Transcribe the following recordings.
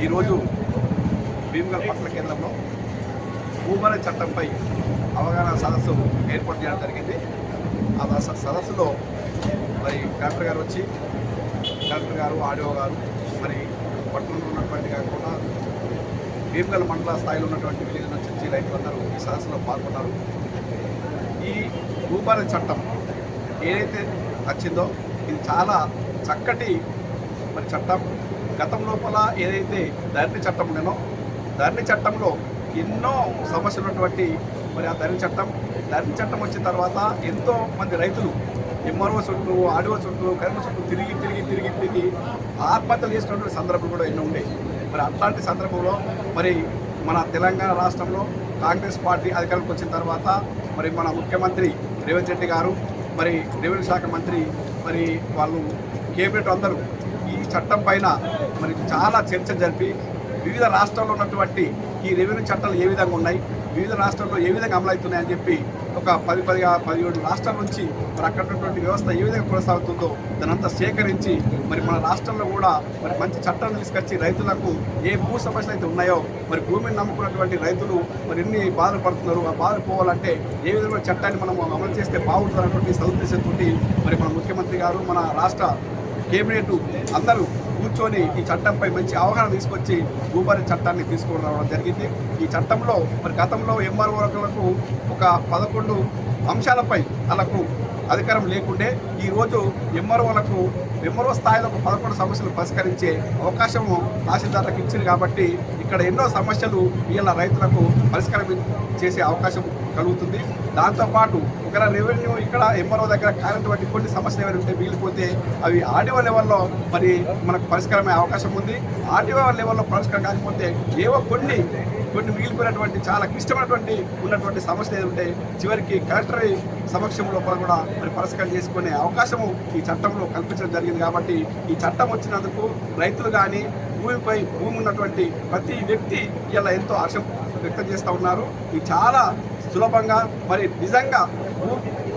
ఈరోజు భీమగల్ పట్టణ కేంద్రంలో భూమన చట్టంపై అవగాహన సదస్సు ఏర్పాటు చేయడం జరిగింది. ఆ సదస్సులో మరి కలెక్టర్ గారు వచ్చి కలెక్టర్ గారు, ఆర్డీఓ గారు, మరి పట్టణంలో ఉన్నటువంటి కాకుండా భీమగల్ మండల స్థాయిలో ఉన్నటువంటి విలేజ్ నుంచి రైతులందరూ ఈ సదస్సులో పాల్గొన్నారు. ఈ భూమన చట్టం ఏదైతే వచ్చిందో ఇది చాలా చక్కటి మరి చట్టం. గతం లోపల ఏదైతే ధరణి చట్టం ఉండేనో ధరణి చట్టంలో ఎన్నో సమస్యలు ఉన్నటువంటి మరి ఆ ధరణి చట్టం వచ్చిన తర్వాత ఎంతో మంది రైతులు ఎంఆర్ఓ చుట్టూ, ఆర్డీఓ చుట్టూ, కరెంట్ చుట్టూ తిరిగి ఆత్మహత్యలు చేసుకున్నటువంటి సందర్భాలు కూడా ఎన్నో ఉన్నాయి. మరి అట్లాంటి సందర్భంలో మరి మన తెలంగాణ రాష్ట్రంలో కాంగ్రెస్ పార్టీ అధికారంలోకి వచ్చిన తర్వాత మరి మన ముఖ్యమంత్రి రేవంత్ రెడ్డి గారు, మరి రెవెన్యూ శాఖ మంత్రి, మరి వాళ్ళు కేబినెట్ అందరూ ఈ చట్టం పైన మరి చాలా చర్చ జరిపి వివిధ రాష్ట్రాల్లో ఉన్నటువంటి ఈ రెవెన్యూ చట్టాలు ఏ విధంగా ఉన్నాయి, వివిధ రాష్ట్రాల్లో ఏ విధంగా అమలవుతున్నాయని చెప్పి ఒక 17 రాష్ట్రాల నుంచి మరి అక్కడ ఉన్నటువంటి వ్యవస్థ ఏ విధంగా కొనసాగుతుందో దానంతా సేకరించి మరి మన రాష్ట్రంలో కూడా మరి మంచి చట్టాలు తీసుకొచ్చి రైతులకు ఏ భూ సమస్యలు అయితే ఉన్నాయో మరి భూమిని నమ్ముకున్నటువంటి రైతులు మరి ఎన్ని బాధలు పడుతున్నారు, ఆ బాధలు పోవాలంటే ఏ విధంగా చట్టాన్ని మనం అమలు చేస్తే బాగుంటుంది అన్నటువంటి సదుద్దేశంతో మరి మన ముఖ్యమంత్రి గారు, మన రాష్ట్ర కేబినెట్ అందరూ కూర్చొని ఈ చట్టంపై మంచి అవగాహన తీసుకొచ్చి భూభారత చట్టాన్ని తీసుకొని రావడం జరిగింది. ఈ చట్టంలో మరి గతంలో ఎంఆర్ఓలకు ఒక 11 అంశాలపై వాళ్ళకు అధికారం లేకుండే ఈరోజు ఎంఆర్ఓ స్థాయిలో 11 సమస్యలు పరిష్కరించే అవకాశము తహసీల్దార్లకు ఇచ్చింది. కాబట్టి ఇక్కడ ఎన్నో సమస్యలు వీళ్ళ రైతులకు పరిష్కారం చేసే అవకాశం కలుగుతుంది. దాంతోపాటు ఒక రెవెన్యూ ఇక్కడ ఎంఆర్ఓ దగ్గర కానటువంటి కొన్ని సమస్యలు ఏమైనా ఉంటే మిగిలిపోతే అవి ఆర్డీఓ లెవెల్లో మరి మనకు పరిష్కారమయ్యే అవకాశం ఉంది. ఆర్డీఓ లెవెల్లో పరిష్కారం కాకపోతే ఏవో కొన్ని మిగిలిపోయినటువంటి చాలా క్లిష్టమైనటువంటి ఉన్నటువంటి సమస్యలు ఉంటే చివరికి కలెక్టర్ సమక్షంలో కూడా మరి పరిష్కారం చేసుకునే అవకాశము ఈ చట్టంలో కల్పించడం జరిగింది. కాబట్టి ఈ చట్టం వచ్చినందుకు రైతులు కానీ భూమి ఉన్నటువంటి ప్రతి వ్యక్తి ఇలా ఎంతో హర్షం వ్యక్తం చేస్తూ ఉన్నారు. ఇది చాలా సులభంగా మరి నిజంగా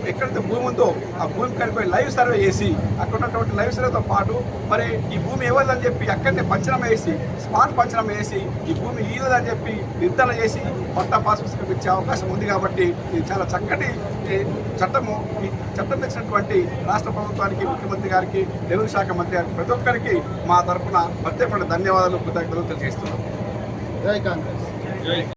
ఎక్కడైతే భూమి ఉందో ఆ భూమి కనిపోయి లైవ్ సర్వే చేసి అక్కడ ఉన్నటువంటి లైవ్ సర్వేతో పాటు మరి ఈ భూమి ఇవ్వదని చెప్పి అక్కడనే పంచనామా వేసి స్పాట్ పంచనామా వేసి ఈ భూమి ఇవ్వదని చెప్పి నిర్ధారణ చేసి పట్టా పాస్ పుస్తకం ఇచ్చే అవకాశం ఉంది. కాబట్టి ఇది చాలా చక్కటి చట్టము. ఈ చట్టం తెచ్చినటువంటి రాష్ట్ర ప్రభుత్వానికి, ముఖ్యమంత్రి గారికి, రెవెన్యూ శాఖ మంత్రి గారికి ప్రతి ఒక్కరికి మా తరఫున ప్రత్యేకమైన ధన్యవాదాలు, కృతజ్ఞతలు తెలియజేస్తున్నాం. జై కాంగ్రెస్.